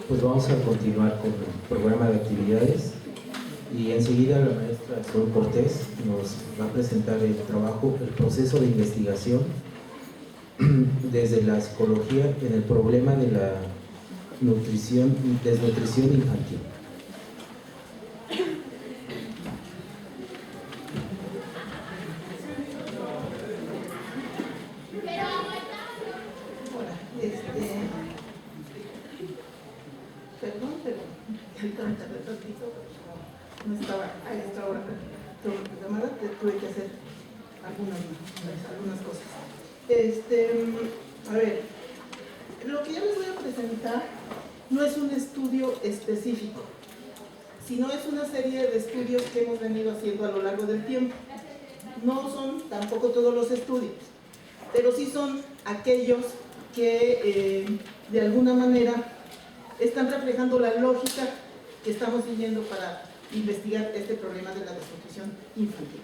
Pues vamos a continuar con el programa de actividades y enseguida la maestra Sol Cortés nos va a presentar el trabajo, el proceso de investigación desde la psicología en el problema de la desnutrición infantil. Perdón, pero ahorita me tardé tantito, no estaba a esta hora programada, tuve que hacer algunas cosas. A ver, lo que yo les voy a presentar no es un estudio específico, sino es una serie de estudios que hemos venido haciendo a lo largo del tiempo. No son tampoco todos los estudios, pero sí son aquellos que de alguna manera están reflejando la lógica que estamos siguiendo para investigar este problema de la desnutrición infantil.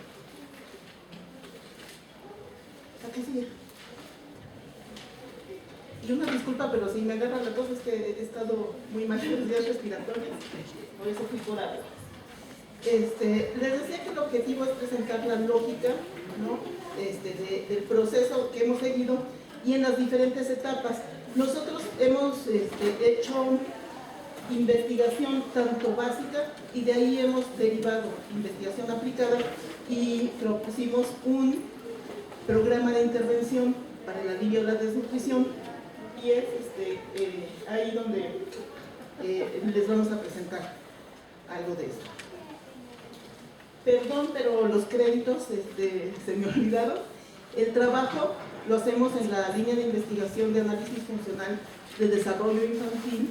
¿A qué sigue? Y una disculpa, pero si me agarra la tos es que he estado muy mal en los días respiratorios, por eso fui por agua. Les decía que el objetivo es presentar la lógica, ¿no? Del proceso que hemos seguido y en las diferentes etapas. Nosotros hemos hecho investigación tanto básica y de ahí hemos derivado investigación aplicada y propusimos un programa de intervención para el alivio de la desnutrición y es ahí donde les vamos a presentar algo de esto. Perdón, pero los créditos se me olvidaron. El trabajo lo hacemos en la línea de investigación de análisis funcional de desarrollo infantil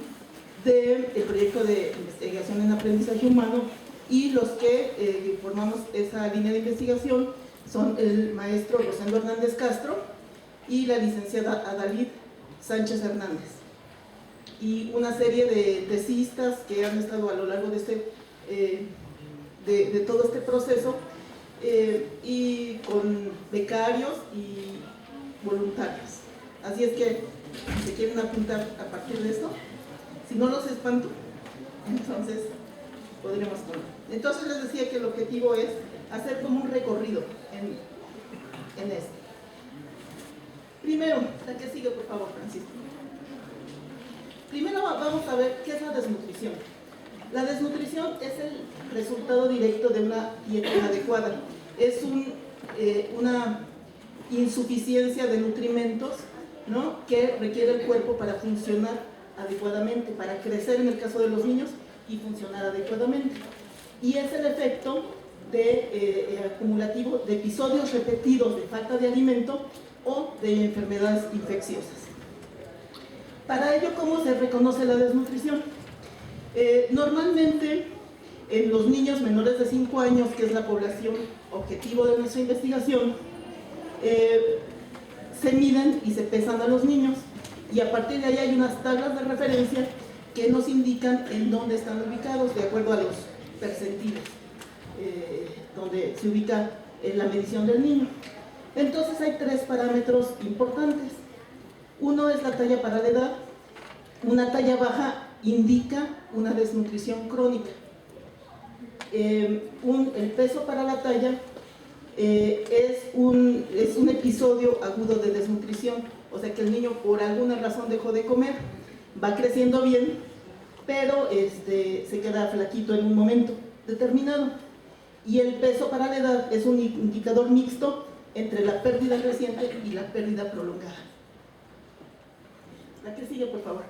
del proyecto de investigación en aprendizaje humano y los que formamos esa línea de investigación son el maestro Rosendo Hernández Castro y la licenciada Adalid Sánchez Hernández y una serie de tesistas que han estado a lo largo de de todo este proceso y con becarios y voluntarios. Así es que si se quieren apuntar a partir de esto, si no los espanto, entonces podremos tomar. Entonces les decía que el objetivo es hacer como un recorrido en esto. Primero, la que sigue por favor, Francisco. Primero vamos a ver qué es la desnutrición. La desnutrición es el resultado directo de una dieta inadecuada. Es una insuficiencia de nutrimentos, ¿no?, que requiere el cuerpo para funcionar adecuadamente, para crecer en el caso de los niños y funcionar adecuadamente. Y es el efecto acumulativo de episodios repetidos de falta de alimento o de enfermedades infecciosas. Para ello, ¿cómo se reconoce la desnutrición? Normalmente en los niños menores de 5 años, que es la población objetivo de nuestra investigación, se miden y se pesan a los niños y a partir de ahí hay unas tablas de referencia que nos indican en dónde están ubicados de acuerdo a los percentiles, donde se ubica la medición del niño. Entonces hay 3 parámetros importantes. Uno es la talla para la edad. Una talla baja indica una desnutrición crónica. El peso para la talla es un episodio agudo de desnutrición, o sea que el niño por alguna razón dejó de comer, va creciendo bien, pero se queda flaquito en un momento determinado. Y el peso para la edad es un indicador mixto entre la pérdida reciente y la pérdida prolongada. La que sigue, por favor.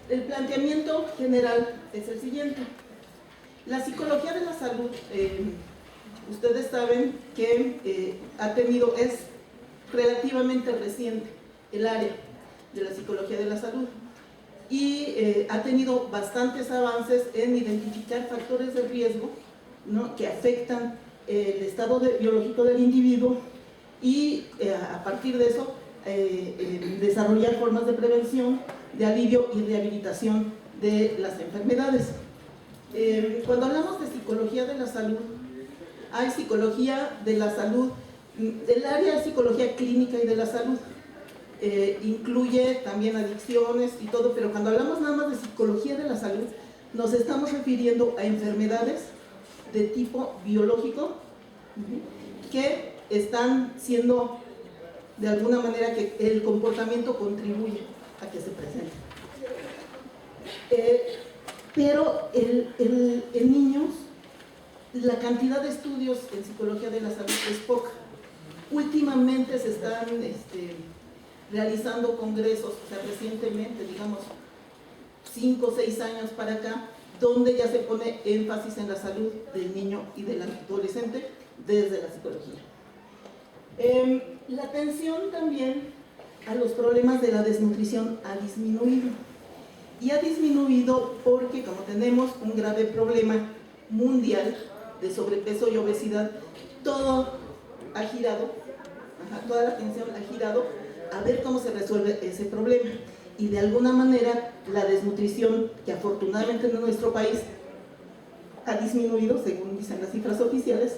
El planteamiento general es el siguiente. La psicología de la salud, ustedes saben que es relativamente reciente el área de la psicología de la salud y ha tenido bastantes avances en identificar factores de riesgo, ¿no?, que afectan el estado biológico del individuo y a partir de eso desarrollar formas de prevención, de alivio y rehabilitación de las enfermedades. Cuando hablamos de psicología de la salud, hay psicología de la salud, el área de psicología clínica y de la salud. incluye también adicciones y todo, pero cuando hablamos nada más de psicología de la salud, nos estamos refiriendo a enfermedades de tipo biológico que están siendo, de alguna manera, que el comportamiento contribuye a que se presenten. Pero en niños, la cantidad de estudios en psicología de la salud es poca. Últimamente se están realizando congresos, o sea, recientemente, digamos, 5 o 6 años para acá, donde ya se pone énfasis en la salud del niño y del adolescente desde la psicología. La atención también a los problemas de la desnutrición ha disminuido. Y ha disminuido porque, como tenemos un grave problema mundial de sobrepeso y obesidad, todo ha girado, toda la atención ha girado a ver cómo se resuelve ese problema. Y de alguna manera la desnutrición, que afortunadamente en nuestro país ha disminuido, según dicen las cifras oficiales,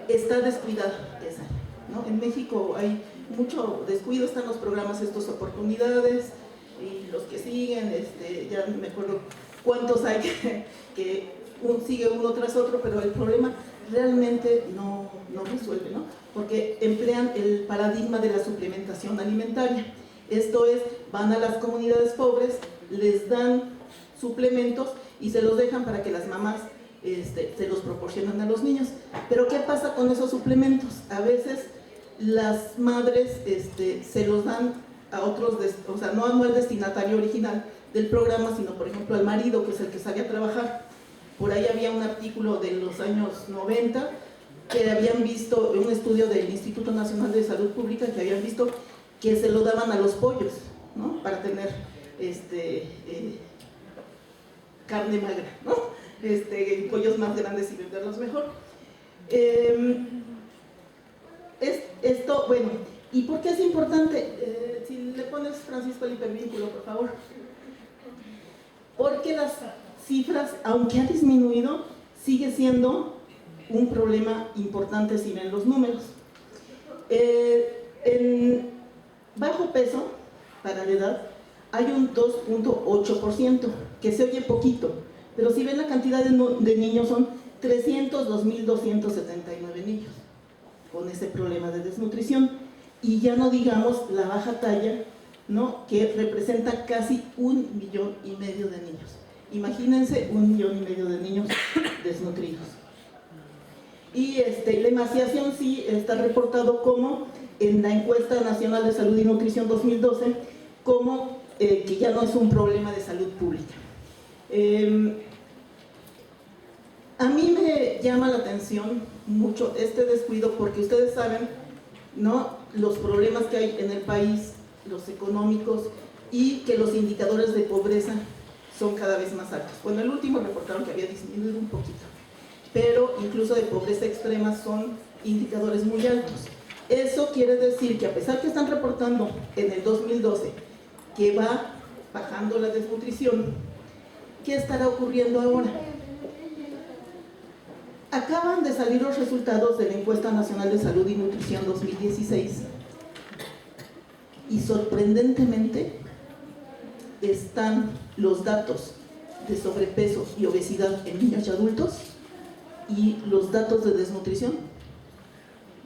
está descuidada esa, ¿no? En México hay mucho descuido, están los programas estos oportunidades y los que siguen, ya no me acuerdo cuántos hay que sigue uno tras otro, pero el problema realmente no resuelve, ¿no? Porque emplean el paradigma de la suplementación alimentaria. Esto es, van a las comunidades pobres, les dan suplementos y se los dejan para que las mamás se los proporcionan a los niños. Pero ¿qué pasa con esos suplementos? A veces las madres se los dan a otros, o sea, no al destinatario original del programa, sino por ejemplo al marido, que es el que sale a trabajar. Por ahí había un artículo de los años 90 que habían visto, un estudio del Instituto Nacional de Salud Pública, que habían visto que se lo daban a los pollos, ¿no? Para tener carne magra, ¿no? Pollos más grandes y venderlos mejor. Esto, bueno, ¿y por qué es importante? Si le pones, Francisco, el hipervínculo, por favor. Porque las cifras, aunque ha disminuido, sigue siendo un problema importante si ven los números. En bajo peso, para la edad, hay un 2.8%, que se oye poquito, pero si ven la cantidad de niños, son 302.279 niños con ese problema de desnutrición. Y ya no digamos la baja talla, ¿no?, que representa casi 1,5 millones de niños. Imagínense 1,5 millones de niños desnutridos. Y la emaciación sí está reportado como en la encuesta nacional de salud y nutrición 2012, como que ya no es un problema de salud pública. A mí me llama la atención mucho este descuido, porque ustedes saben, ¿no?, los problemas que hay en el país, los económicos, y que los indicadores de pobreza son cada vez más altos. Bueno, el último reportaron que había disminuido un poquito, pero incluso de pobreza extrema son indicadores muy altos. Eso quiere decir que, a pesar que están reportando en el 2012 que va bajando la desnutrición, ¿qué estará ocurriendo ahora? Acaban de salir los resultados de la Encuesta Nacional de Salud y Nutrición 2016 y sorprendentemente están los datos de sobrepeso y obesidad en niños y adultos, y los datos de desnutrición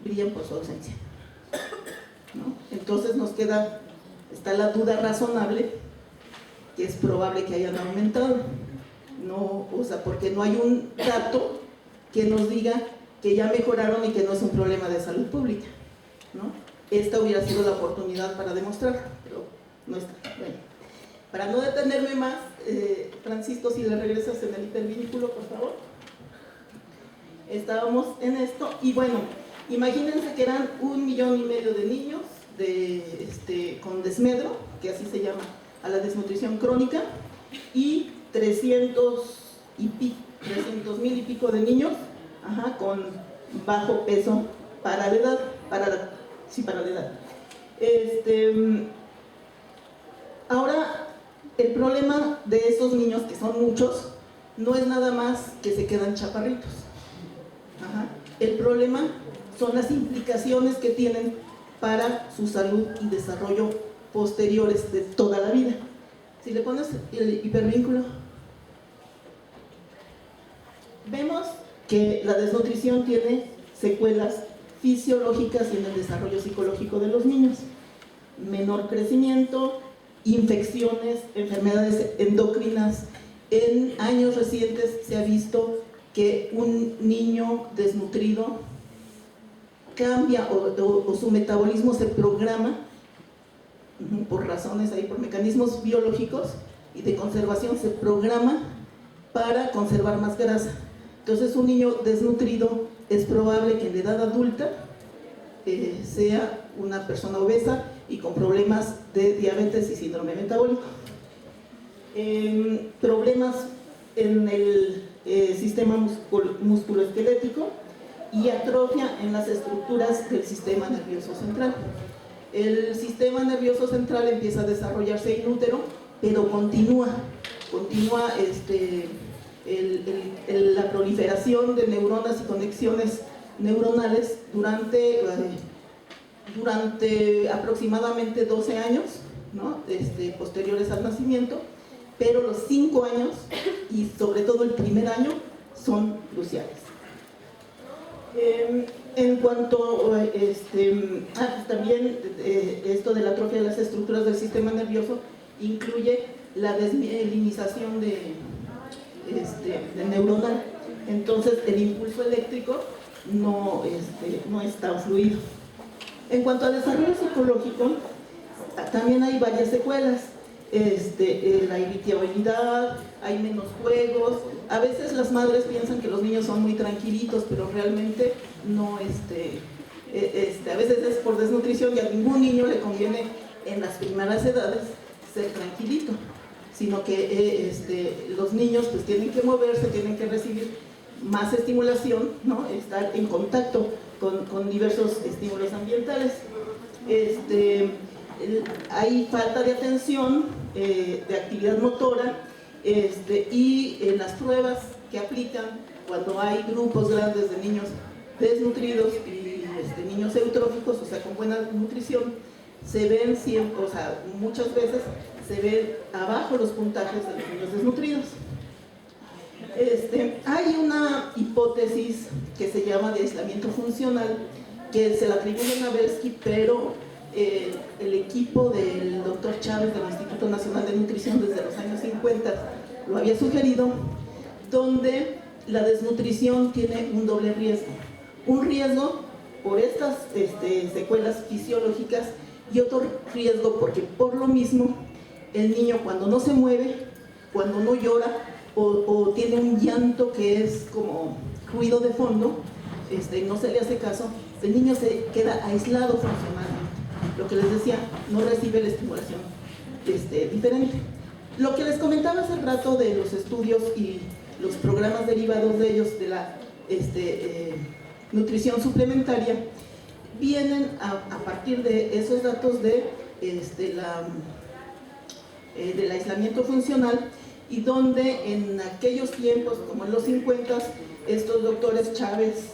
brillan por su ausencia, ¿no? Entonces está la duda razonable que es probable que hayan aumentado, ¿no? O sea, porque no hay un dato que nos diga que ya mejoraron y que no es un problema de salud pública, ¿no? Esta hubiera sido la oportunidad para demostrarlo, pero no está. Bueno, para no detenerme más, Francisco, si le regresas en el hipervínculo, por favor. Estábamos en esto, y bueno, imagínense que eran 1,5 millones de niños con desmedro, que así se llama a la desnutrición crónica, y 300,000 y pico de niños con bajo peso para la edad, para la edad. Ahora, el problema de esos niños, que son muchos, no es nada más que se quedan chaparritos. El problema son las implicaciones que tienen para su salud y desarrollo posteriores de toda la vida. Si le pones el hipervínculo, vemos que la desnutrición tiene secuelas fisiológicas y en el desarrollo psicológico de los niños. Menor crecimiento, infecciones, enfermedades endocrinas. En años recientes se ha visto que un niño desnutrido cambia o su metabolismo se programa por razones ahí, por mecanismos biológicos y de conservación, se programa para conservar más grasa. Entonces un niño desnutrido es probable que en la edad adulta sea una persona obesa y con problemas de diabetes y síndrome metabólico. Problemas en el sistema musculoesquelético y atrofia en las estructuras del sistema nervioso central. El sistema nervioso central empieza a desarrollarse in útero, pero continúa la proliferación de neuronas y conexiones neuronales durante aproximadamente 12 años, ¿no? Posteriores al nacimiento, pero los 5 años y sobre todo el primer año son cruciales. En cuanto también esto de la atrofia de las estructuras del sistema nervioso incluye la desmielinización de neuronal, entonces el impulso eléctrico no está fluido. En cuanto al desarrollo psicológico, también hay varias secuelas. La irritabilidad, hay menos juegos. A veces las madres piensan que los niños son muy tranquilitos, pero realmente no. A veces es por desnutrición y a ningún niño le conviene en las primeras edades ser tranquilito, sino que los niños pues tienen que moverse, tienen que recibir más estimulación, ¿no? Estar en contacto con diversos estímulos ambientales. Hay falta de atención, de actividad motora, y en las pruebas que aplican cuando hay grupos grandes de niños desnutridos y niños eutróficos, o sea, con buena nutrición, se ven siempre, o sea, muchas veces se ven abajo los puntajes de los niños desnutridos. Hay una hipótesis que se llama de aislamiento funcional, que se la atribuye a Belsky, pero el equipo del doctor Chávez del Instituto Nacional de Nutrición desde los años 50 lo había sugerido, donde la desnutrición tiene un doble riesgo. Un riesgo por estas secuelas fisiológicas y otro riesgo porque por lo mismo el niño cuando no se mueve, cuando no llora o tiene un llanto que es como ruido de fondo, no se le hace caso, el niño se queda aislado funcionalmente. Lo que les decía, no recibe la estimulación diferente. Lo que les comentaba hace rato de los estudios y los programas derivados de ellos, de la nutrición suplementaria, vienen a partir de esos datos del aislamiento funcional, y donde en aquellos tiempos, como en los 50, estos doctores Chávez,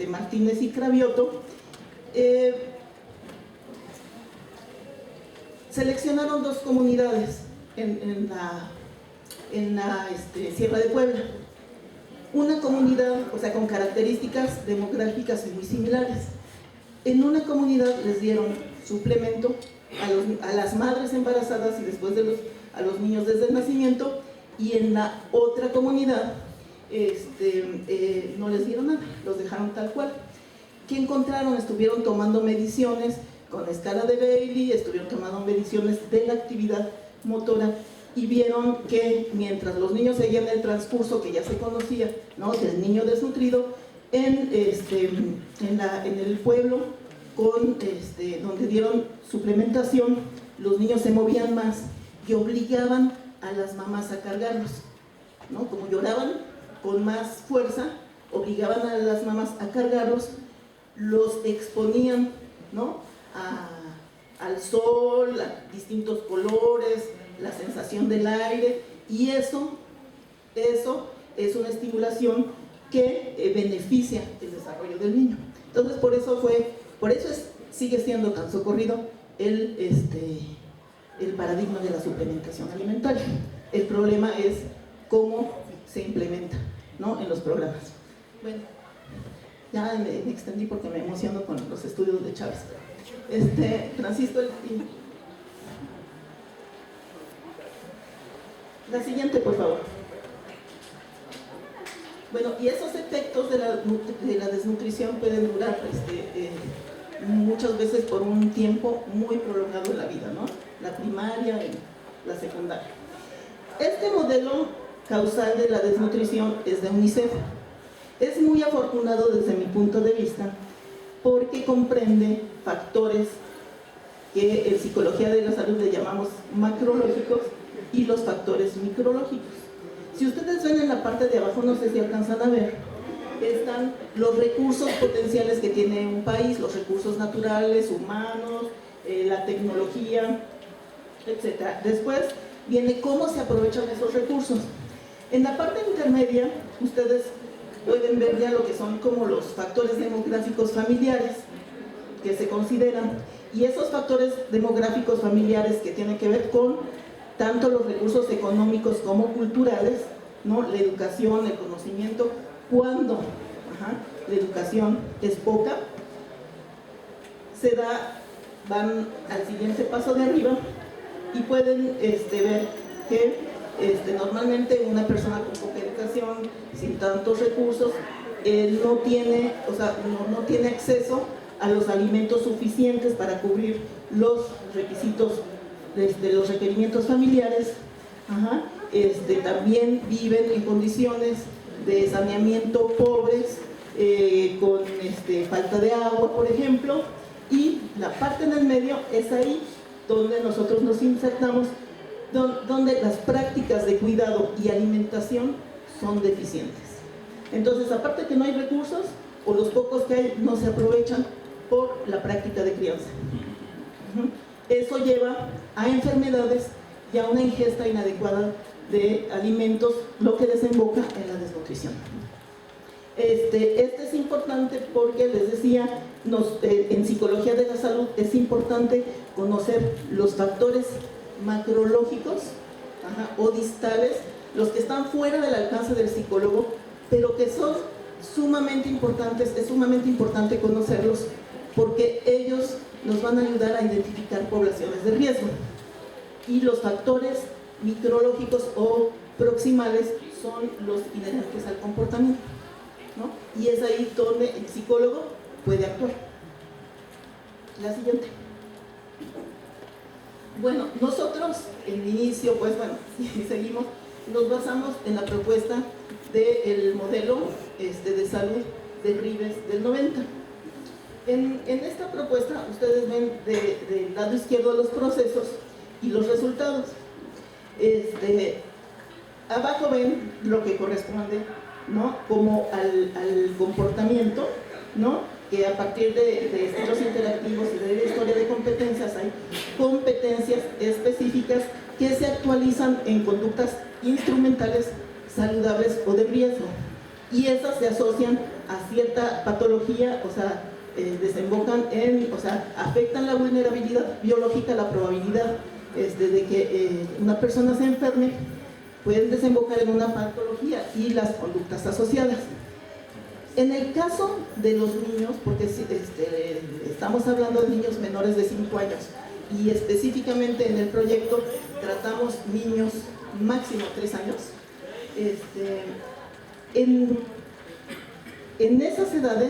Martínez y Cravioto, seleccionaron 2 comunidades en la Sierra de Puebla. Una comunidad, o sea, con características demográficas muy similares. En una comunidad les dieron suplemento a las madres embarazadas y después a los niños desde el nacimiento, y en la otra comunidad no les dieron nada, los dejaron tal cual. ¿Qué encontraron? Estuvieron tomando mediciones con la escala de Bailey, estuvieron tomando mediciones de la actividad motora y vieron que mientras los niños seguían el transcurso que ya se conocía, ¿no?, del niño desnutrido, en el pueblo donde dieron suplementación, los niños se movían más y obligaban a las mamás a cargarlos, ¿no? Como lloraban con más fuerza, obligaban a las mamás a cargarlos, los exponían, ¿no?, al sol, a distintos colores, la sensación del aire, y eso es una estimulación que beneficia el desarrollo del niño. Entonces por eso sigue siendo tan socorrido el paradigma de la suplementación alimentaria. El problema es cómo se implementa, ¿no?, en los programas. Bueno, ya me extendí porque me emociono con los estudios de Chávez. Francisco, la siguiente, por favor. Bueno, y esos efectos de la desnutrición pueden durar muchas veces por un tiempo muy prolongado en la vida, ¿no? La primaria y la secundaria. Este modelo causal de la desnutrición es de UNICEF. Es muy afortunado desde mi punto de vista porque comprende factores que en psicología de la salud le llamamos macrológicos y los factores micrológicos. Si ustedes ven en la parte de abajo, no sé si alcanzan a ver, están los recursos potenciales que tiene un país, los recursos naturales, humanos, la tecnología, etc. Después viene cómo se aprovechan esos recursos. En la parte intermedia, ustedes pueden ver ya lo que son como los factores demográficos familiares que se consideran, y esos factores demográficos familiares que tienen que ver con tanto los recursos económicos como culturales, ¿no? La educación, el conocimiento. Cuando la educación es poca, van al siguiente paso de arriba y pueden ver que normalmente una persona con poca educación, sin tantos recursos, no tiene acceso a los alimentos suficientes para cubrir los requisitos, los requerimientos familiares. También viven en condiciones de saneamiento pobres, con falta de agua, por ejemplo, y la parte en el medio es ahí donde nosotros nos insertamos, donde las prácticas de cuidado y alimentación son deficientes. Entonces, aparte que no hay recursos, o los pocos que hay no se aprovechan por la práctica de crianza. Eso lleva a enfermedades y a una ingesta inadecuada de alimentos, lo que desemboca en la desnutrición. Este es importante porque les decía, en psicología de la salud es importante conocer los factores macrológicos o distales, los que están fuera del alcance del psicólogo, pero que son sumamente importantes. Es sumamente importante conocerlos porque ellos nos van a ayudar a identificar poblaciones de riesgo. Y los factores micrológicos o proximales son los inherentes al comportamiento, ¿no? Y es ahí donde el psicólogo puede actuar. La siguiente. Bueno, nosotros en el inicio, pues bueno, si seguimos, nos basamos en la propuesta del modelo de salud de Rives del 90. En esta propuesta ustedes ven del lado izquierdo los procesos y los resultados. Abajo ven lo que corresponde, ¿no?, como al comportamiento, ¿no?, que a partir de estilos interactivos y de la historia de competencias hay competencias específicas que se actualizan en conductas instrumentales saludables o de riesgo, y esas se asocian a cierta patología, o sea, afectan la vulnerabilidad biológica, la probabilidad de que una persona se enferme, pueden desembocar en una patología y las conductas asociadas. En el caso de los niños, porque estamos hablando de niños menores de 5 años y específicamente en el proyecto tratamos niños máximo 3 años, en esas edades,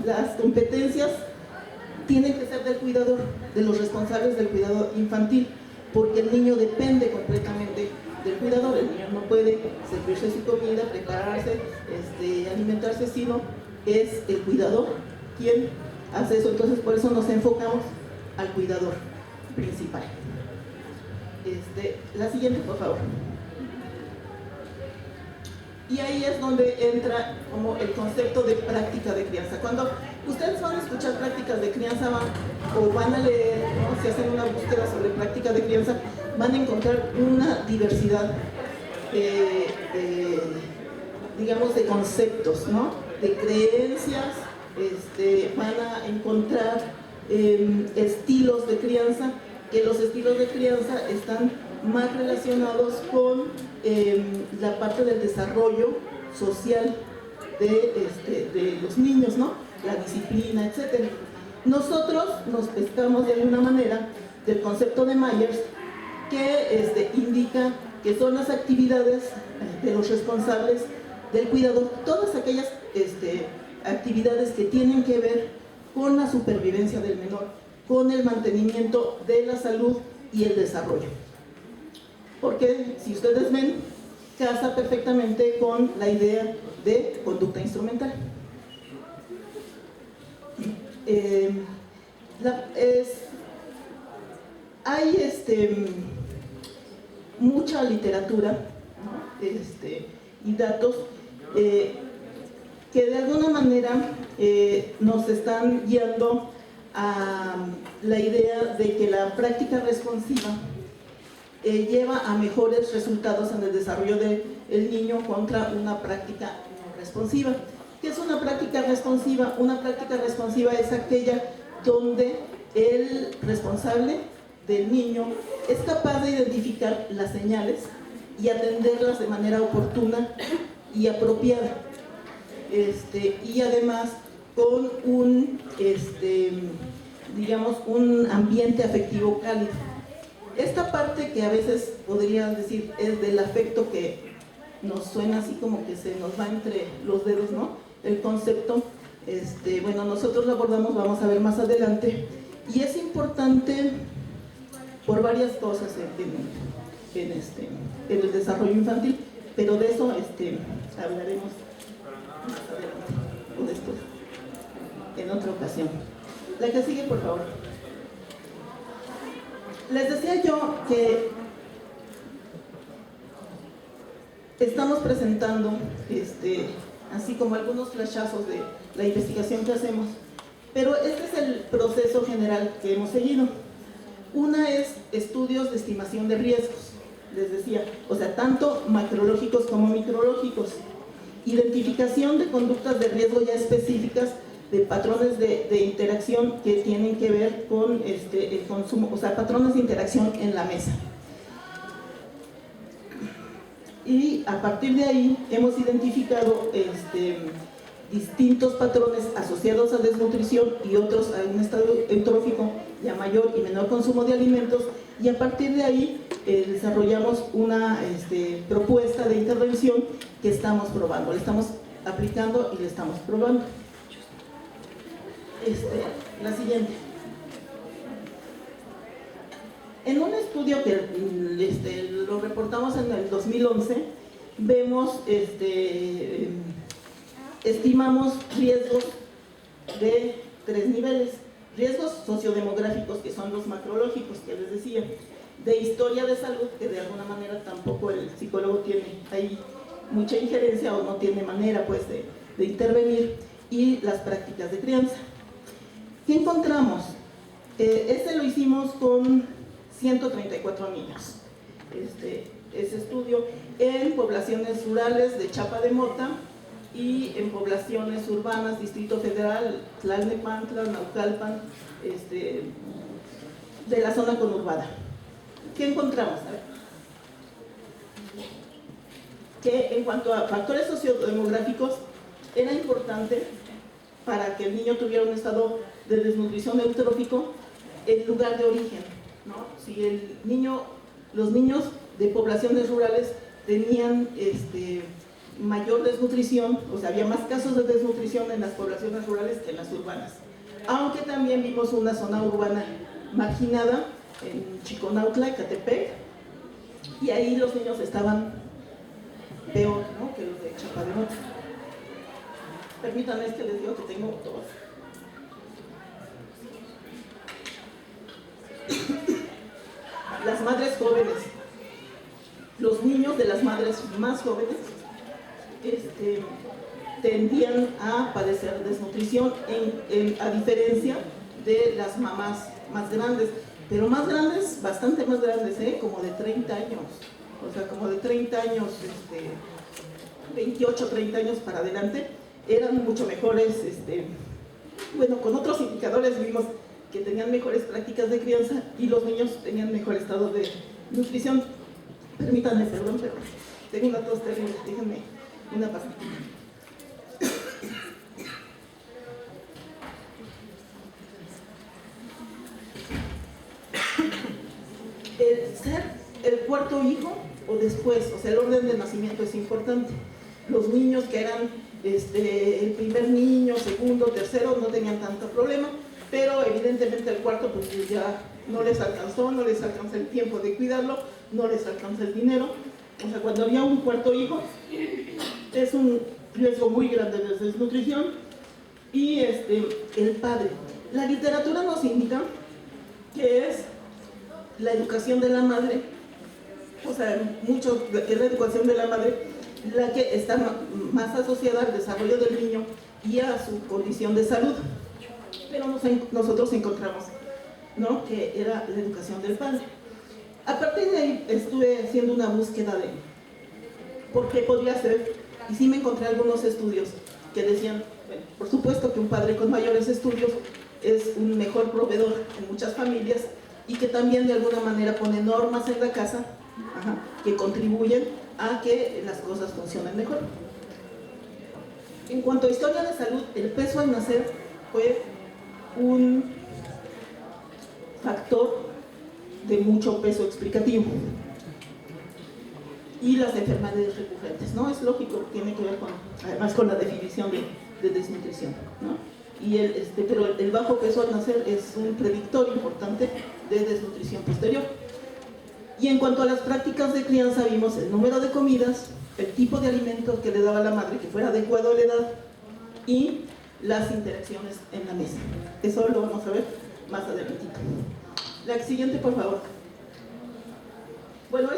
las competencias tienen que ser del cuidador, de los responsables del cuidado infantil, porque el niño depende completamente del cuidador. El niño no puede servirse su comida, prepararse, alimentarse, sino es el cuidador quien hace eso. Entonces, por eso nos enfocamos al cuidador principal. La siguiente, por favor. Y ahí es donde entra como el concepto de práctica de crianza. Cuando ustedes van a escuchar prácticas de crianza o van a leer, ¿no?, si hacen una búsqueda sobre práctica de crianza, van a encontrar una diversidad digamos, de conceptos, ¿no? De creencias, van a encontrar estilos de crianza, que los estilos de crianza están más relacionados con la parte del desarrollo social de los niños, ¿no? La disciplina, etc. Nosotros nos pescamos de alguna manera del concepto de Myers, que indica que son las actividades de los responsables del cuidador, todas aquellas actividades que tienen que ver con la supervivencia del menor, con el mantenimiento de la salud y el desarrollo. Porque si ustedes ven, casa perfectamente con la idea de conducta instrumental. Hay mucha literatura, ¿no? Y datos que de alguna manera nos están guiando a la idea de que la práctica responsiva lleva a mejores resultados en el desarrollo del niño contra una práctica no responsiva. ¿Qué es una práctica responsiva? Una práctica responsiva es aquella donde el responsable del niño es capaz de identificar las señales y atenderlas de manera oportuna y apropiada, y además con un, digamos, un ambiente afectivo cálido. Esta parte que a veces podrían decir es del afecto, que nos suena así como que se nos va entre los dedos, ¿no? El concepto, bueno, nosotros lo abordamos, vamos a ver más adelante, y es importante por varias cosas en el desarrollo infantil, pero de eso hablaremos más adelante o después, en otra ocasión. La que sigue, por favor. Les decía yo que estamos presentando, así como algunos flashazos de la investigación que hacemos, pero este es el proceso general que hemos seguido. Una es estudios de estimación de riesgos, les decía, o sea, tanto macrológicos como micrológicos, identificación de conductas de riesgo ya específicas, de patrones de interacción que tienen que ver con el consumo, o sea, patrones de interacción en la mesa. Y a partir de ahí hemos identificado distintos patrones asociados a desnutrición y otros a un estado eutrófico y a mayor y menor consumo de alimentos, y a partir de ahí desarrollamos una propuesta de intervención que estamos probando, le estamos aplicando y le estamos probando. La siguiente. En un estudio que lo reportamos en el 2011, vemos, estimamos riesgos de 3 niveles. Riesgos sociodemográficos, que son los macrológicos que les decía, de historia de salud, que de alguna manera tampoco el psicólogo tiene ahí mucha injerencia o no tiene manera pues de intervenir, y las prácticas de crianza. ¿Qué encontramos? Lo hicimos con 134 niños. Ese estudio en poblaciones rurales de Chapa de Mota y en poblaciones urbanas, Distrito Federal, Tlalnepantla, Naucalpan, de la zona conurbada. ¿Qué encontramos? A ver. Que en cuanto a factores sociodemográficos, era importante para que el niño tuviera un estado de desnutrición eutrófico el lugar de origen, ¿no? Si los niños de poblaciones rurales tenían mayor desnutrición, o sea, había más casos de desnutrición en las poblaciones rurales que en las urbanas. Aunque también vimos una zona urbana marginada en Chiconautla, Ecatepec, y ahí los niños estaban peor, ¿no?, que los de Chapa de Mota. Permítanme, que les digo que tengo todos. Las madres jóvenes, los niños de las madres más jóvenes tendían a padecer desnutrición a diferencia de las mamás más grandes, pero más grandes, bastante más grandes, como de 30 años, o sea, como de 30 años 28, 30 años para adelante, eran mucho mejores, bueno, con otros indicadores vimos que tenían mejores prácticas de crianza y los niños tenían mejor estado de nutrición. Permítanme, perdón, pero tengo una tos terrible, déjenme una pastilla. El ser el cuarto hijo o después, o sea, el orden de nacimiento es importante. Los niños que eran el primer niño, segundo, tercero, no tenían tanto problema, pero evidentemente el cuarto pues ya no les alcanzó, no les alcanza el tiempo de cuidarlo, no les alcanza el dinero. O sea, cuando había un cuarto hijo, es un riesgo muy grande de desnutrición. Y el padre. La literatura nos indica que es la educación de la madre, o sea, mucho que es la educación de la madre la que está más asociada al desarrollo del niño y a su condición de salud. Pero nosotros encontramos, ¿no?, que era la educación del padre. A partir de ahí estuve haciendo una búsqueda de por qué podría ser, y sí me encontré algunos estudios que decían, bueno, por supuesto que un padre con mayores estudios es un mejor proveedor en muchas familias y que también de alguna manera pone normas en la casa que contribuyen a que las cosas funcionen mejor. En cuanto a historia de salud, el peso al nacer fue un factor de mucho peso explicativo. Y las enfermedades recurrentes, ¿no? Es lógico, tiene que ver además con la definición de desnutrición, ¿no? Y pero el bajo peso al nacer es un predictor importante de desnutrición posterior. Y en cuanto a las prácticas de crianza, vimos el número de comidas, el tipo de alimentos que le daba la madre que fuera adecuado a la edad y las interacciones en la mesa. Eso lo vamos a ver más adelantito. La siguiente, por favor. Bueno,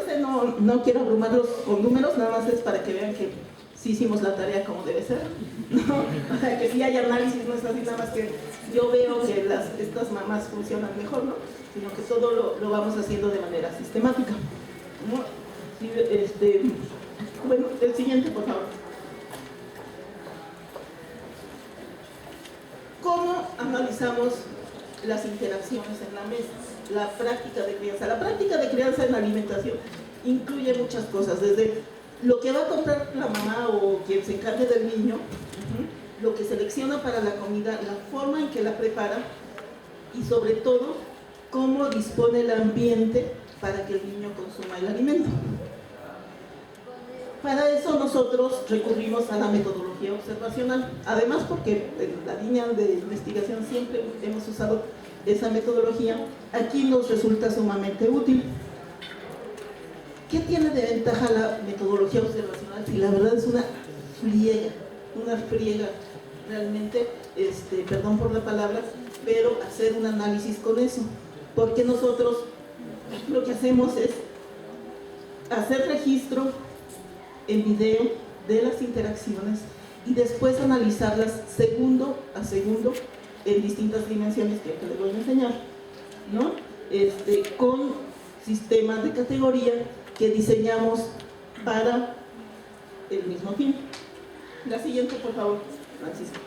no quiero abrumarlos con números, nada más es para que vean que sí hicimos la tarea como debe ser, ¿no? O sea, que sí hay análisis, no es así nada más que yo veo que estas mamás funcionan mejor, ¿no? Sino que todo lo vamos haciendo de manera sistemática, ¿no? Sí, bueno, el siguiente, por favor. ¿Cómo analizamos las interacciones en la mesa? La práctica de crianza. La práctica de crianza en la alimentación incluye muchas cosas, desde lo que va a comprar la mamá o quien se encargue del niño, lo que selecciona para la comida, la forma en que la prepara y sobre todo cómo dispone el ambiente para que el niño consuma el alimento. Para eso nosotros recurrimos a la metodología observacional, además porque en la línea de investigación siempre hemos usado esa metodología, aquí nos resulta sumamente útil. ¿Qué tiene de ventaja la metodología observacional? Y la verdad es una friega, realmente, perdón por la palabra, pero hacer un análisis con eso, porque nosotros lo que hacemos es hacer registro en video de las interacciones y después analizarlas segundo a segundo en distintas dimensiones que les voy a enseñar, ¿no? Con sistemas de categoría que diseñamos para el mismo fin. La siguiente, por favor, Francisco.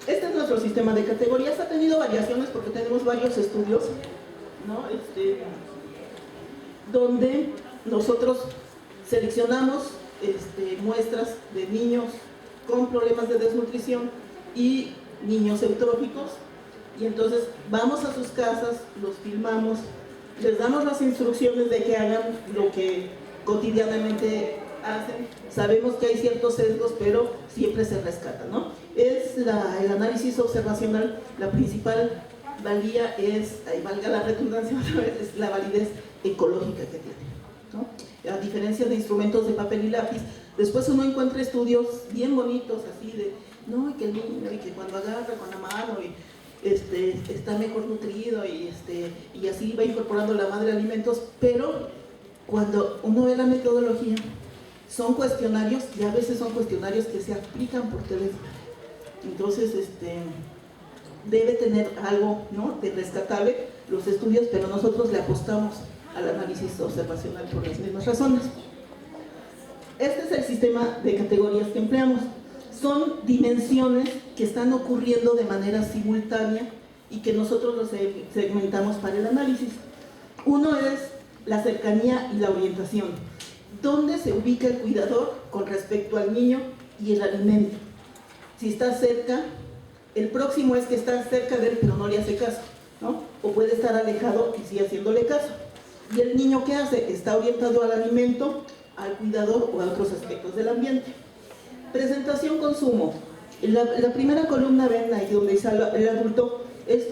Este es nuestro sistema de categorías. Ha tenido variaciones porque tenemos varios estudios, ¿no? Donde nosotros seleccionamos muestras de niños con problemas de desnutrición y niños eutróficos, y entonces vamos a sus casas, los filmamos, les damos las instrucciones de que hagan lo que cotidianamente hacen. Sabemos que hay ciertos sesgos, pero siempre se rescata, ¿no? El análisis observacional, la principal valía es, ahí valga la redundancia otra vez, es la validez ecológica que tiene, ¿no? A diferencia de instrumentos de papel y lápiz, después uno encuentra estudios bien bonitos así de, no, y que el niño, y que cuando agarra con la mano y está mejor nutrido y así va incorporando la madre alimentos, pero cuando uno ve la metodología, son cuestionarios y a veces son cuestionarios que se aplican por teléfono. Entonces, debe tener algo, ¿no?, de rescatable los estudios, pero nosotros le apostamos al análisis observacional por las mismas razones. Este es el sistema de categorías que empleamos. Son dimensiones que están ocurriendo de manera simultánea y que nosotros los segmentamos para el análisis. Uno es la cercanía y la orientación. ¿Dónde se ubica el cuidador con respecto al niño y el alimento? Si está cerca, el próximo es que está cerca de él pero no le hace caso, ¿no? O puede estar alejado y sigue haciéndole caso. ¿Y el niño qué hace? Está orientado al alimento, al cuidador o a otros aspectos del ambiente. Presentación, consumo. La primera columna, ven ahí donde dice el adulto, es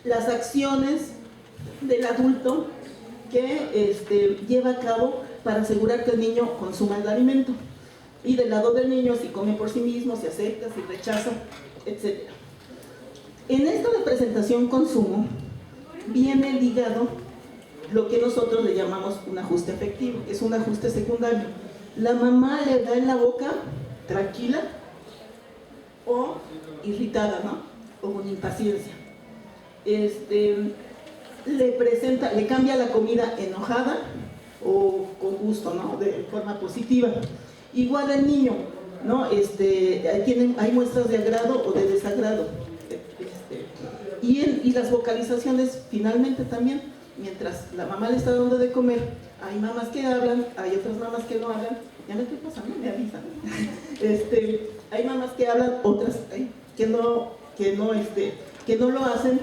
las acciones del adulto que lleva a cabo para asegurar que el niño consuma el alimento. Y del lado del niño, si come por sí mismo, si acepta, si rechaza, etc. En esta de presentación, consumo, viene ligado lo que nosotros le llamamos un ajuste afectivo, es un ajuste secundario. La mamá le da en la boca tranquila o irritada, ¿no? O con impaciencia. Le cambia la comida enojada o con gusto, ¿no? De forma positiva. Igual el niño, ¿no? Hay muestras de agrado o de desagrado. Y las vocalizaciones, finalmente también, mientras la mamá le está dando de comer, hay mamás que hablan, hay otras mamás que no hablan. Ya me estoy pasando, me avisan. Hay mamás que hablan, otras que no lo hacen.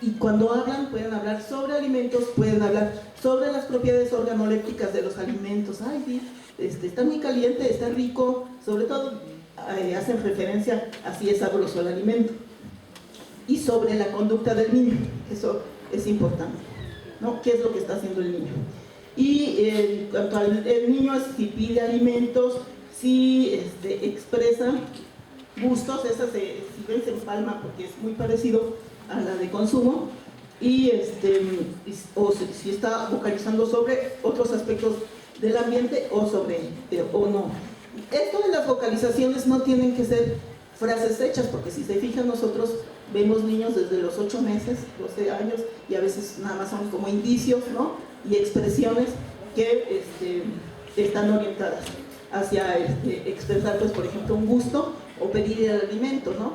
Y cuando hablan, pueden hablar sobre alimentos, pueden hablar sobre las propiedades organolépticas de los alimentos. Ay, sí, está muy caliente, está rico. Sobre todo, hacen referencia a si es sabroso el alimento. Y sobre la conducta del niño, eso es importante, ¿no? ¿Qué es lo que está haciendo el niño? Y en cuanto al niño, si pide alimentos, si expresa gustos, esa si ven se empalma porque es muy parecido a la de consumo, y o si está vocalizando sobre otros aspectos del ambiente o no. Esto de las vocalizaciones no tienen que ser frases hechas, porque si se fijan, nosotros vemos niños desde los 8 meses, 12 años, y a veces nada más son como indicios, ¿no? Y expresiones que están orientadas hacia expresar, pues, por ejemplo, un gusto o pedir el alimento, ¿no?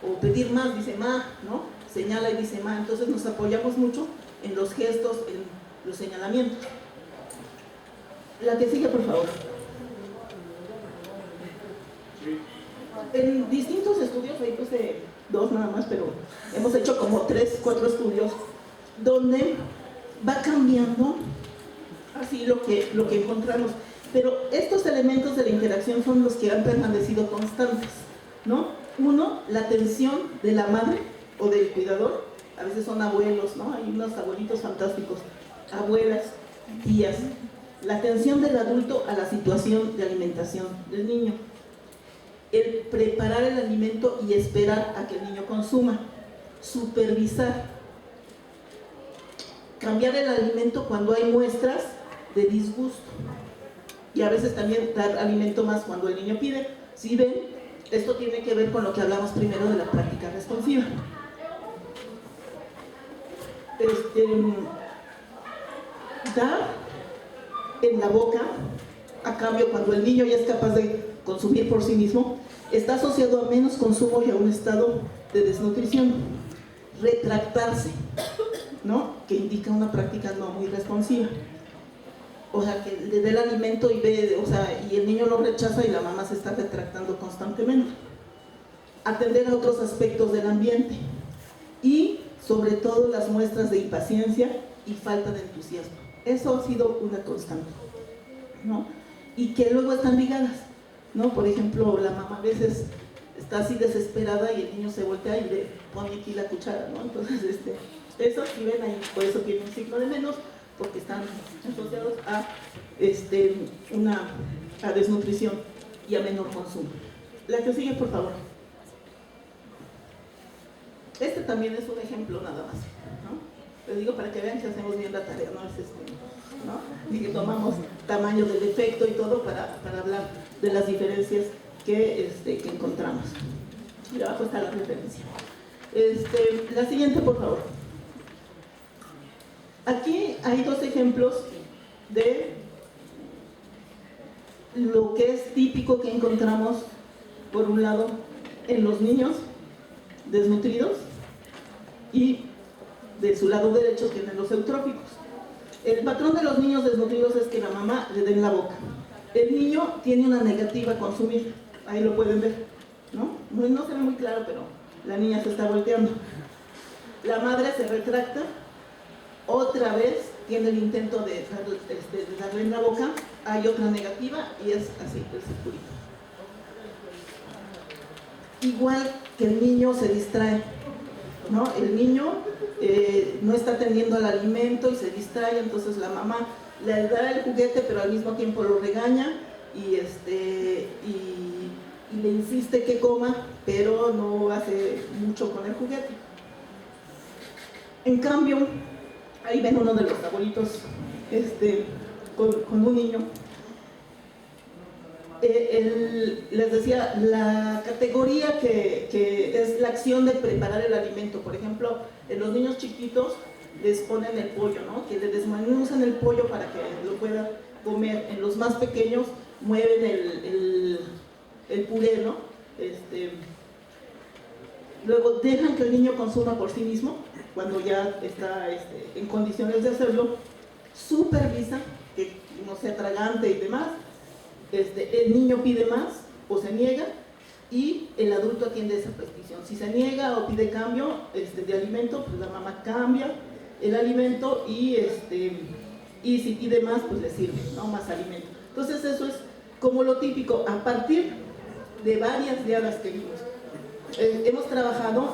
O pedir más, dice ma, ¿no? Señala y dice ma. Entonces nos apoyamos mucho en los gestos, en los señalamientos. La que sigue, por favor. En distintos estudios, ahí puse 2 nada más, pero hemos hecho como 3, 4 estudios donde va cambiando así lo que encontramos. Pero estos elementos de la interacción son los que han permanecido constantes, ¿no? Uno, la atención de la madre o del cuidador. A veces son abuelos, ¿no? Hay unos abuelitos fantásticos, abuelas, tías. La atención del adulto a la situación de alimentación del niño. El preparar el alimento y esperar a que el niño consuma. Supervisar. Cambiar el alimento cuando hay muestras de disgusto. Y a veces también dar alimento más cuando el niño pide. Si ven, esto tiene que ver con lo que hablamos primero de la práctica responsiva. Dar en la boca, a cambio, cuando el niño ya es capaz de consumir por sí mismo, está asociado a menos consumo y a un estado de desnutrición. Retractarse, ¿no? Que indica una práctica no muy responsiva. O sea, que le dé el alimento y y el niño lo rechaza y la mamá se está retractando constantemente. Atender a otros aspectos del ambiente y, sobre todo, las muestras de impaciencia y falta de entusiasmo. Eso ha sido una constante, ¿no? Y que luego están ligadas, ¿no? Por ejemplo, la mamá a veces está así desesperada y el niño se voltea y le pone aquí la cuchara, ¿no? Entonces, eso, si ven ahí, por eso tiene un signo de menos, porque están asociados a a desnutrición y a menor consumo. La que sigue, por favor. Este también es un ejemplo nada más, ¿no? Les digo para que vean que hacemos bien la tarea, no es ¿no? Y que tomamos tamaño del efecto y todo para hablar de las diferencias que encontramos. Y abajo está la referencia. La siguiente, por favor. Aquí hay 2 ejemplos de lo que es típico que encontramos, por un lado, en los niños desnutridos y de su lado derecho tienen los eutróficos. El patrón de los niños desnutridos es que la mamá le dé en la boca. El niño tiene una negativa a consumir, ahí lo pueden ver, ¿no? No se ve muy claro, pero la niña se está volteando. La madre se retracta, otra vez tiene el intento de darle en la boca, hay otra negativa y es así, el circulito. Igual que el niño se distrae, ¿no? El niño no está atendiendo al alimento y se distrae, entonces la mamá le da el juguete pero al mismo tiempo lo regaña y le insiste que coma, pero no hace mucho con el juguete. En cambio, ahí ven uno de los abuelitos con un niño. Les decía, la categoría que es la acción de preparar el alimento. Por ejemplo, en los niños chiquitos les ponen el pollo, ¿no? Que le desmenuzan el pollo para que lo pueda comer. En los más pequeños mueven el puré, ¿no? Luego dejan que el niño consuma por sí mismo, cuando ya está en condiciones de hacerlo, supervisa que no se atragante y demás. El niño pide más o se niega y el adulto atiende esa petición. Si se niega o pide cambio de alimento, pues la mamá cambia el alimento y si pide más, pues le sirve, ¿no? Más alimento. Entonces eso es como lo típico. A partir de varias diadas que vimos, hemos trabajado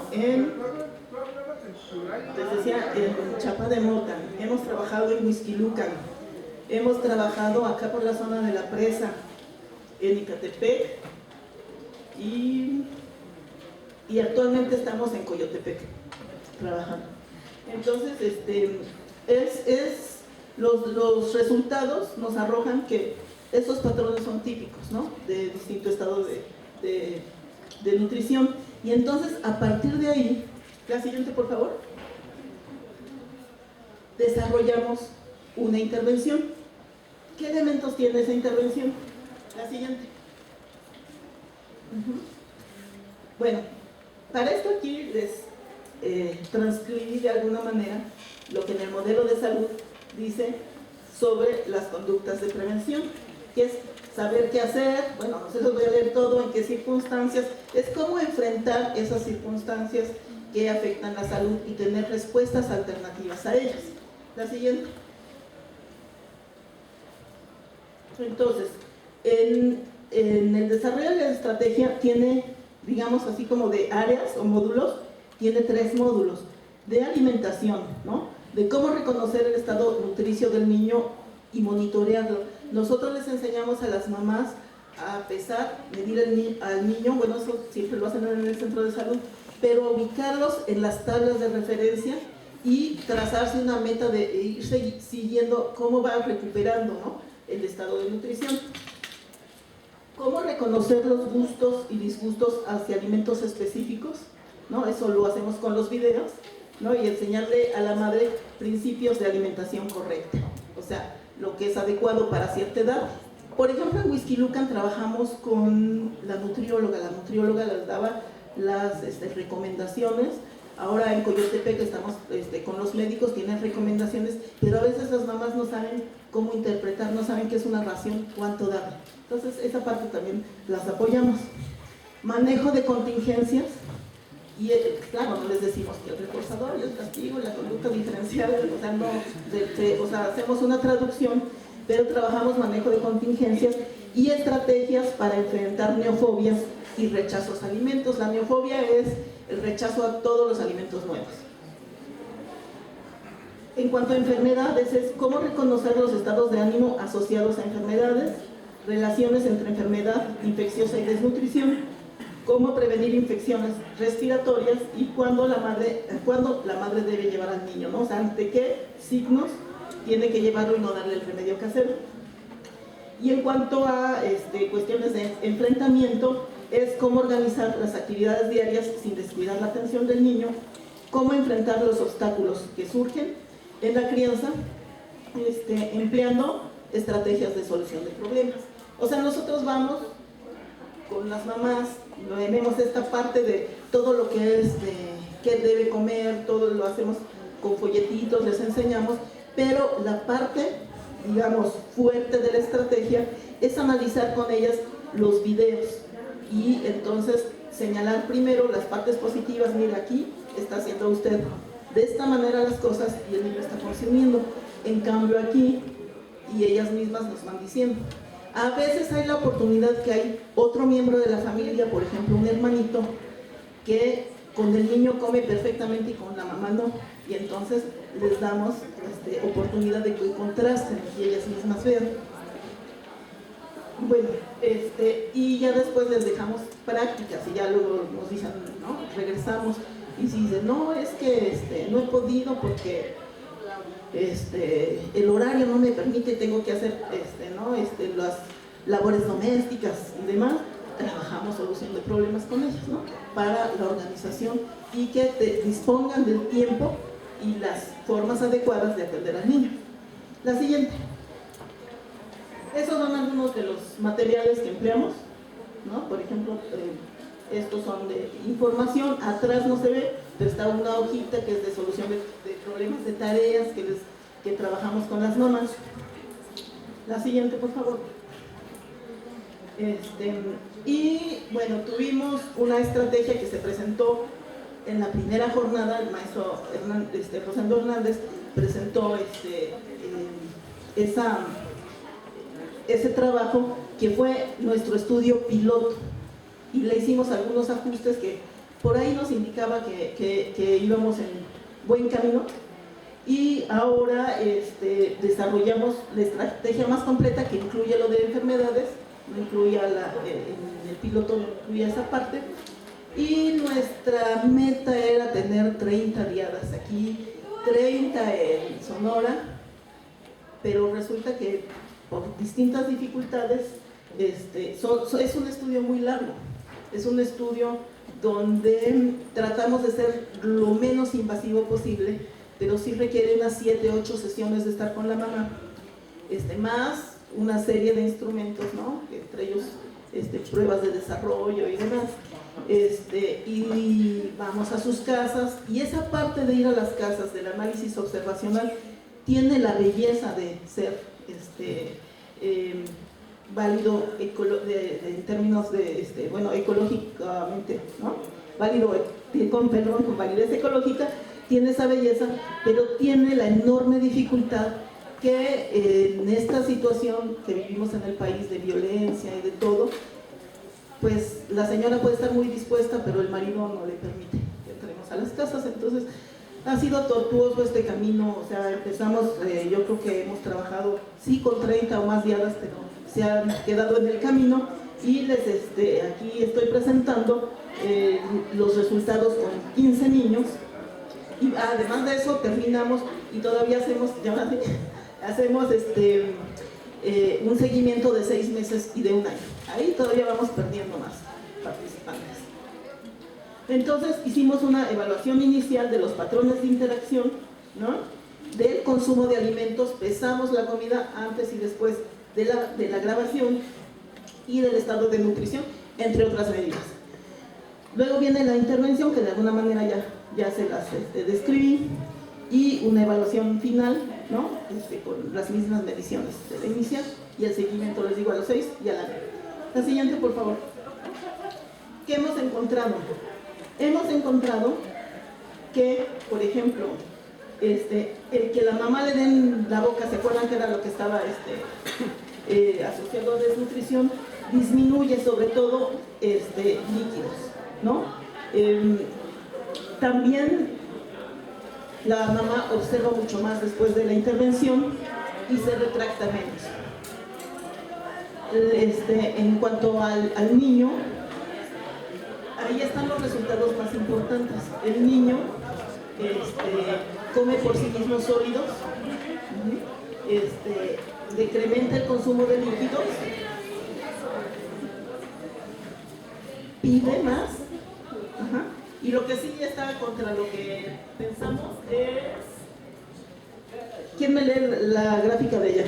les decía, en Chapa de Mota, hemos trabajado en Huixquilucan, hemos trabajado acá por la zona de la presa, en Icatepec y actualmente estamos en Coyotepec trabajando. Entonces, los resultados nos arrojan que estos patrones son típicos, ¿no? De distinto estado de nutrición. Y entonces, a partir de ahí, la siguiente, por favor, desarrollamos una intervención. ¿Qué elementos tiene esa intervención? La siguiente. Bueno, para esto aquí les transcribí de alguna manera lo que en el modelo de salud dice sobre las conductas de prevención, que es saber qué hacer. Bueno, no se los voy a leer todo, en qué circunstancias, es cómo enfrentar esas circunstancias que afectan la salud y tener respuestas alternativas a ellas. La siguiente. Entonces, en el desarrollo de la estrategia tiene, digamos así como de áreas o módulos, tiene 3 módulos de alimentación, ¿no? De cómo reconocer el estado nutricio del niño y monitorearlo. Nosotros les enseñamos a las mamás a pesar, medir al niño, bueno, eso siempre lo hacen en el centro de salud, pero ubicarlos en las tablas de referencia y trazarse una meta de ir siguiendo cómo va recuperando, ¿no?, el estado de nutrición. Cómo reconocer los gustos y disgustos hacia alimentos específicos, ¿no? Eso lo hacemos con los videos, ¿no? Y enseñarle a la madre principios de alimentación correcta, o sea, lo que es adecuado para cierta edad. Por ejemplo, en Huixquilucan trabajamos con la nutrióloga les daba las recomendaciones. Ahora en Coyotepec estamos con los médicos, tienen recomendaciones, pero a veces las mamás no saben cómo interpretar, no saben qué es una ración, cuánto dar. Entonces esa parte también las apoyamos. Manejo de contingencias, y claro, no les decimos que el reforzador y el castigo, la conducta diferencial, o sea, hacemos una traducción, pero trabajamos manejo de contingencias y estrategias para enfrentar neofobias y rechazos a alimentos. La neofobia es el rechazo a todos los alimentos nuevos. En cuanto a enfermedades, es cómo reconocer los estados de ánimo asociados a enfermedades, relaciones entre enfermedad infecciosa y desnutrición, cómo prevenir infecciones respiratorias y cuándo la madre debe llevar al niño, ¿no? O sea, ante qué signos tiene que llevarlo y no darle el remedio casero. Y en cuanto a cuestiones de enfrentamiento, es cómo organizar las actividades diarias sin descuidar la atención del niño, cómo enfrentar los obstáculos que surgen en la crianza empleando estrategias de solución de problemas. O sea, nosotros vamos con las mamás, vemos esta parte de todo lo que es de qué debe comer, todo lo hacemos con folletitos, les enseñamos, pero la parte, digamos, fuerte de la estrategia es analizar con ellas los videos y entonces señalar primero las partes positivas. Mira, aquí está haciendo usted de esta manera las cosas y el niño está consumiendo. En cambio aquí, y ellas mismas nos van diciendo. A veces hay la oportunidad que hay otro miembro de la familia, por ejemplo un hermanito, que con el niño come perfectamente y con la mamá no, y entonces les damos oportunidad de que contrasten y ellas mismas vean. Bueno, y ya después les dejamos prácticas y ya luego nos dicen, ¿no? Regresamos y si dicen, no, es que no he podido porque el horario no me permite, tengo que hacer las labores domésticas y demás, trabajamos solución de problemas con ellos, ¿no? Para la organización y que dispongan del tiempo y las formas adecuadas de atender al niño. La siguiente. Esos son algunos de los materiales que empleamos, ¿no? Por ejemplo, estos son de información, atrás no se ve, pero está una hojita que es de solución de problemas, de tareas que trabajamos con las mamás. La siguiente, por favor. Y bueno, tuvimos una estrategia que se presentó en la primera jornada. El maestro Rosendo Hernández presentó ese trabajo que fue nuestro estudio piloto y le hicimos algunos ajustes que por ahí nos indicaba que íbamos en buen camino, y ahora desarrollamos la estrategia más completa que incluye lo de enfermedades, no incluía en el piloto, no incluía esa parte, y nuestra meta era tener 30 diadas aquí, 30 en Sonora, pero resulta que por distintas dificultades es un estudio muy largo, es un estudio donde tratamos de ser lo menos invasivo posible, pero sí requiere unas 7, 8 sesiones de estar con la mamá, más una serie de instrumentos, ¿no? Entre ellos pruebas de desarrollo y demás, y vamos a sus casas, y esa parte de ir a las casas del análisis observacional tiene la belleza de ser válido en términos de, ecológicamente, ¿no? Válido con validez ecológica, tiene esa belleza, pero tiene la enorme dificultad que en esta situación que vivimos en el país de violencia y de todo, pues la señora puede estar muy dispuesta, pero el marido no le permite que entremos a las casas. Entonces ha sido tortuoso este camino, o sea, empezamos, yo creo que hemos trabajado, sí, con 30 o más diadas, pero se han quedado en el camino, y aquí estoy presentando los resultados con 15 niños, y además de eso terminamos y todavía hacemos un seguimiento de 6 meses y de 1 año. Ahí todavía vamos perdiendo más participantes. Entonces hicimos una evaluación inicial de los patrones de interacción, ¿no? Del consumo de alimentos, pesamos la comida antes y después de la grabación y del estado de nutrición, entre otras medidas. Luego viene la intervención, que de alguna manera ya se las describí, y una evaluación final, ¿no? Con las mismas mediciones de la inicial, y el seguimiento, les digo, a los 6 y al año. La siguiente, por favor. ¿Qué hemos encontrado? Hemos encontrado que, por ejemplo, el que la mamá le den la boca, ¿se acuerdan que era lo que estaba asociado a desnutrición? Disminuye sobre todo líquidos, ¿no? También la mamá observa mucho más después de la intervención y se retracta menos. En cuanto al niño, ahí están los resultados más importantes. El niño come por sí mismo sólidos, decrementa el consumo de líquidos, pide más, y lo que sí está contra lo que pensamos es ¿Quién me lee la gráfica de ella?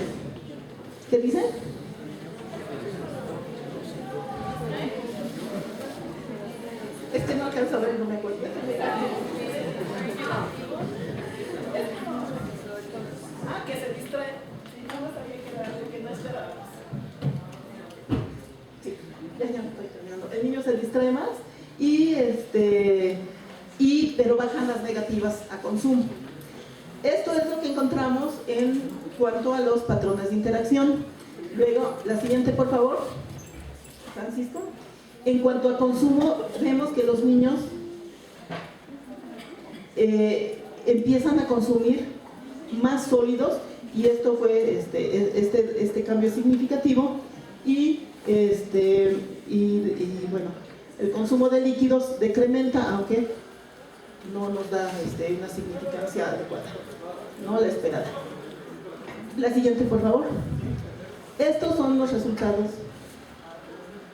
¿Qué dice? Es que no alcanzo a ver, no me acuerdo. Ah, que se distrae. No sabía que era algo que no esperábamos. Sí, ya me estoy terminando. El niño se distrae más pero bajan las negativas a consumo. Esto es lo que encontramos en cuanto a los patrones de interacción. Luego, la siguiente, por favor, Francisco. En cuanto a consumo, vemos que los niños empiezan a consumir más sólidos, y esto fue este cambio significativo, y bueno, el consumo de líquidos decrementa, aunque no nos da una significancia adecuada, no la esperada. La siguiente, por favor. Estos son los resultados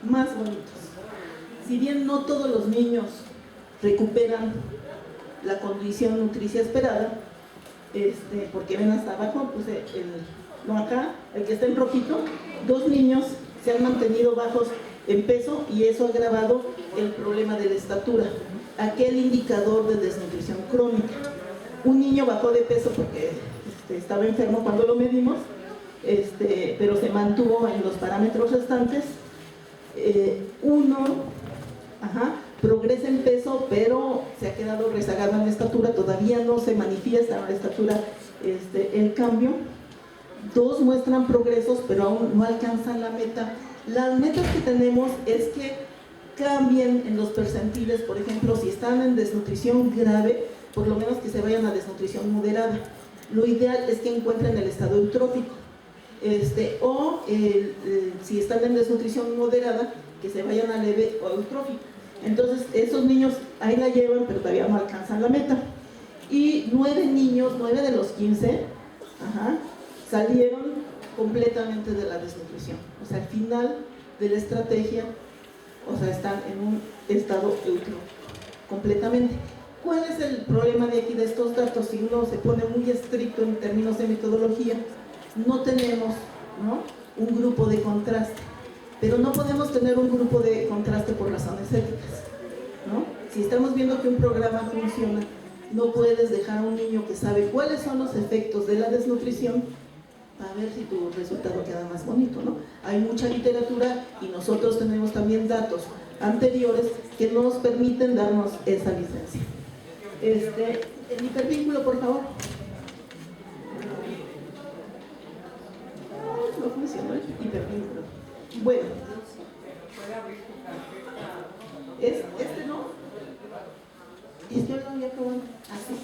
más bonitos. Si bien no todos los niños recuperan la condición nutricia esperada, porque ven hasta abajo, puse no acá, el que está en rojito, 2 niños se han mantenido bajos en peso, y eso ha agravado el problema de la estatura, aquel indicador de desnutrición crónica. Un niño bajó de peso porque estaba enfermo cuando lo medimos, pero se mantuvo en los parámetros restantes. Uno progresa en peso, pero se ha quedado rezagado en la estatura, todavía no se manifiesta en la estatura el cambio. 2 muestran progresos, pero aún no alcanzan la meta. Las metas que tenemos es que cambien en los percentiles. Por ejemplo, si están en desnutrición grave, por lo menos que se vayan a desnutrición moderada. Lo ideal es que encuentren el estado eutrófico, si están en desnutrición moderada, que se vayan a leve o eutrófico. Entonces, esos niños ahí la llevan, pero todavía no alcanzan la meta. Y 9 niños, 9 de los 15, salieron completamente de la desnutrición. O sea, al final de la estrategia, están en un estado eutrófico completamente. ¿Cuál es el problema de aquí de estos datos? Si uno se pone muy estricto en términos de metodología, no tenemos un grupo de contraste, pero no podemos tener un grupo de contraste por razones éticas, ¿no? Si estamos viendo que un programa funciona, no puedes dejar a un niño que sabe cuáles son los efectos de la desnutrición para ver si tu resultado queda más bonito, ¿no? Hay mucha literatura, y nosotros tenemos también datos anteriores que nos permiten darnos esa licencia. El hipervínculo, por favor. No funcionó el hipervínculo. Bueno, no. Y yo lo había acabado así.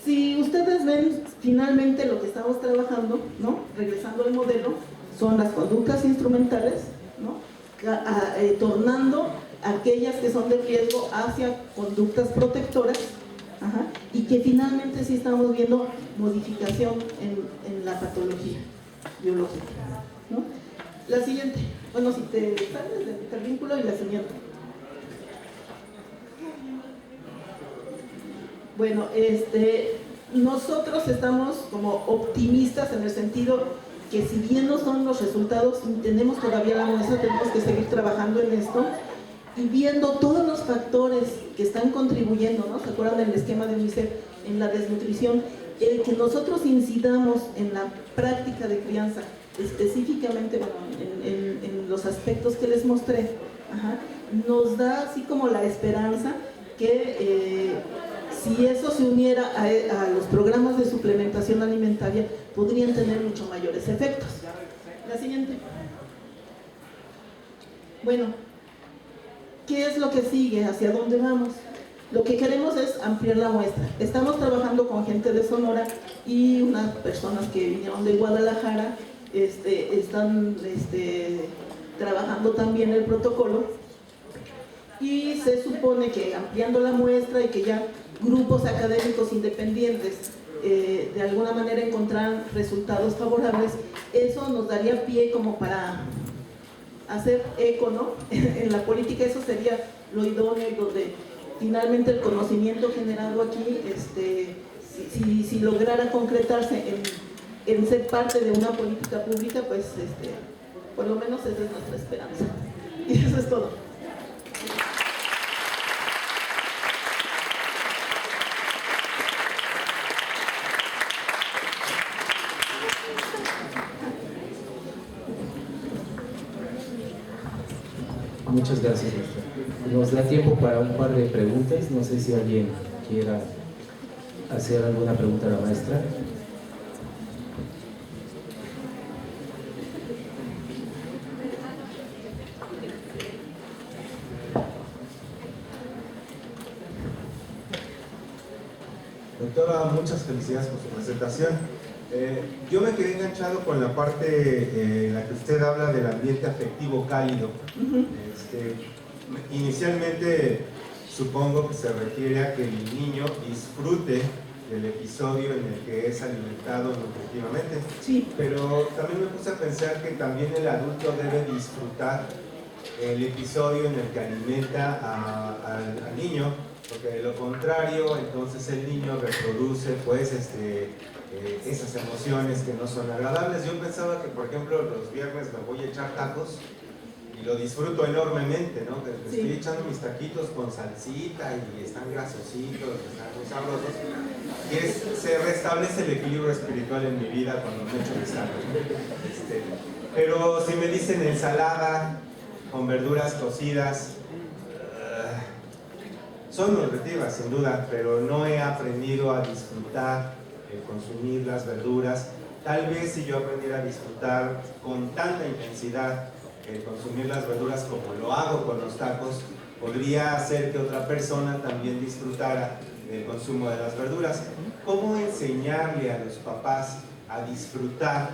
Si ustedes ven finalmente lo que estamos trabajando, ¿no? Regresando al modelo, son las conductas instrumentales, ¿no? Tornando aquellas que son de riesgo hacia conductas protectoras, y que finalmente sí estamos viendo modificación en la patología biológica, ¿no? La siguiente, bueno, si te sales del hipervínculo, y la siguiente. Bueno, nosotros estamos como optimistas en el sentido que, si bien no son los resultados, tenemos todavía la muestra, tenemos que seguir trabajando en esto y viendo todos los factores que están contribuyendo, ¿no? ¿Se acuerdan del esquema de UNICEF en la desnutrición? El que nosotros incidamos en la práctica de crianza, específicamente, bueno, en los aspectos que les mostré, nos da así como la esperanza que si eso se uniera a los programas de suplementación alimentaria, podrían tener mucho mayores efectos. La siguiente. Bueno, ¿qué es lo que sigue? ¿Hacia dónde vamos? Lo que queremos es ampliar la muestra. Estamos trabajando con gente de Sonora y unas personas que vinieron de Guadalajara, están trabajando también el protocolo, y se supone que ampliando la muestra y que ya grupos académicos independientes de alguna manera encontraran resultados favorables, eso nos daría pie como para hacer eco, ¿no? En la política eso sería lo idóneo, y donde finalmente el conocimiento generado aquí si lograra concretarse en ser parte de una política pública, pues por lo menos esa es nuestra esperanza. Y eso es todo. Muchas gracias, maestra. Nos da tiempo para un par de preguntas. No sé si alguien quiera hacer alguna pregunta a la maestra. Doctora, muchas felicidades por su presentación. Yo me quedé enganchado con la parte en la que usted habla del ambiente afectivo cálido. Inicialmente supongo que se refiere a que el niño disfrute del episodio en el que es alimentado nutritivamente. Sí. Pero también me puse a pensar que también el adulto debe disfrutar el episodio en el que alimenta al niño, porque de lo contrario, entonces el niño reproduce pues esas emociones que no son agradables. Yo pensaba que, por ejemplo, los viernes me voy a echar tacos y lo disfruto enormemente, ¿no? Me Sí. estoy echando mis taquitos con salsita y están grasositos, están muy sabrosos. Y se restablece el equilibrio espiritual en mi vida cuando me echo mis tacos, ¿no? Pero si me dicen ensalada con verduras cocidas, son nutritivas sin duda, pero no he aprendido a disfrutar el consumir las verduras. Tal vez si yo aprendiera a disfrutar con tanta intensidad el consumir las verduras como lo hago con los tacos, podría hacer que otra persona también disfrutara del consumo de las verduras. ¿Cómo enseñarle a los papás a disfrutar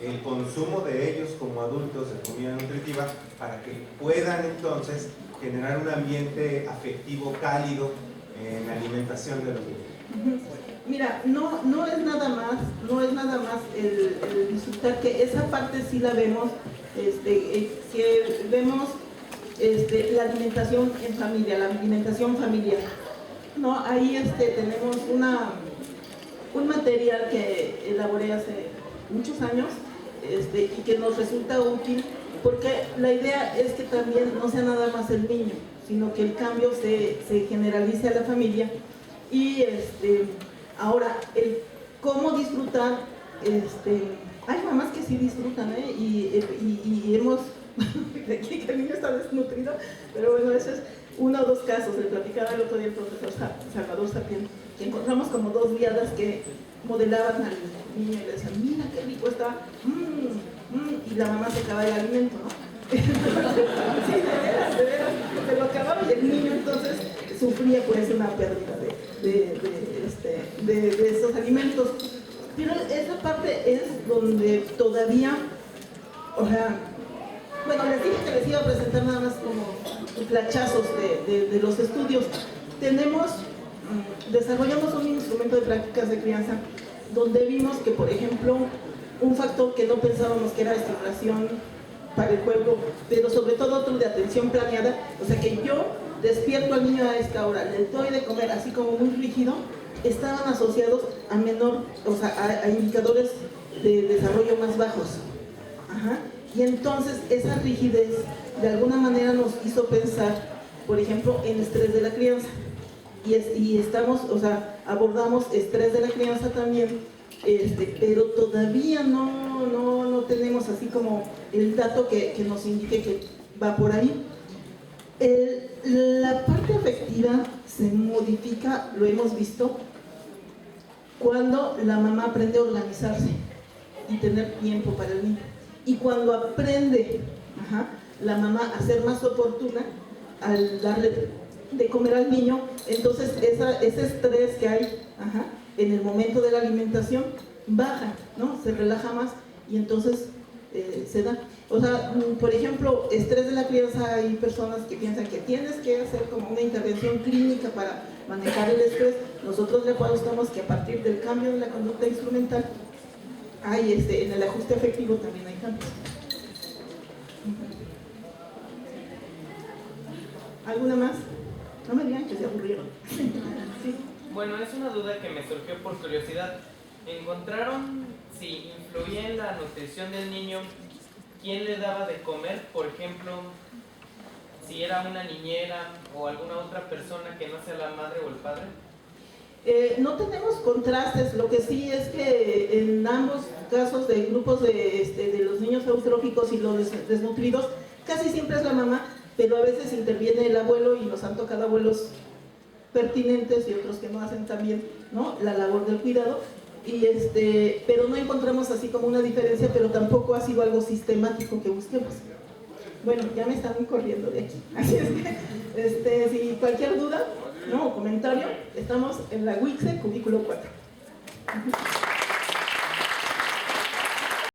el consumo de ellos como adultos de comida nutritiva para que puedan entonces generar un ambiente afectivo cálido en la alimentación de los niños? Mira, no es nada más el disfrutar, que esa parte sí la vemos, que vemos la alimentación en familia, la alimentación familiar, ¿no? Ahí tenemos un material que elaboré hace muchos años y que nos resulta útil, porque la idea es que también no sea nada más el niño, sino que el cambio se generalice a la familia. Y ahora, el cómo disfrutar, hay mamás que sí disfrutan, y hemos, de aquí que el niño está desnutrido, pero bueno, eso es uno o dos casos. Le platicaba el otro día el profesor Salvador Sapien, que encontramos como dos guiadas que modelaban al niño y le decían, mira qué rico está, y la mamá se acaba el alimento, ¿no? Sí, de veras, se lo acababa y el niño entonces sufría pues una pérdida de esos alimentos. Pero esa parte es donde todavía, o sea, bueno, les dije que les iba a presentar nada más como flachazos de los estudios. Desarrollamos un instrumento de prácticas de crianza donde vimos que, por ejemplo, un factor que no pensábamos que era estimulación para el juego, pero sobre todo otro de atención planeada, o sea que yo despierto al niño a esta hora, le doy de comer así como muy rígido, estaban asociados a menor, o sea, a indicadores de desarrollo más bajos. Ajá. Y entonces esa rigidez de alguna manera nos hizo pensar, por ejemplo, en estrés de la crianza. Y estamos, o sea, abordamos estrés de la crianza también, pero todavía no tenemos así como el dato que nos indique que va por ahí. La parte afectiva se modifica, lo hemos visto, cuando la mamá aprende a organizarse y tener tiempo para el niño. Y cuando aprende la mamá a ser más oportuna al darle de comer al niño, entonces ese estrés que hay en el momento de la alimentación baja, ¿no? Se relaja más y entonces se da. O sea, por ejemplo, estrés de la crianza, hay personas que piensan que tienes que hacer como una intervención clínica para manejar el estrés. Nosotros le apostamos que a partir del cambio de la conducta instrumental hay en el ajuste afectivo también hay cambios. ¿Alguna más? No me digan que se aburrieron. Sí. Bueno, es una duda que me surgió por curiosidad. ¿Encontraron si influía en la nutrición del niño quién le daba de comer? Por ejemplo, si era una niñera o alguna otra persona que no sea la madre o el padre. No tenemos contrastes, lo que sí es que en ambos casos de grupos de los niños eutróficos y los desnutridos, casi siempre es la mamá, pero a veces interviene el abuelo y nos han tocado abuelos pertinentes y otros que no hacen también, ¿no?, la labor del cuidado, pero no encontramos así como una diferencia, pero tampoco ha sido algo sistemático que busquemos. Bueno, ya me están corriendo de aquí, así es que si cualquier duda, ¿no?, o comentario, estamos en la WICSE, cubículo 4.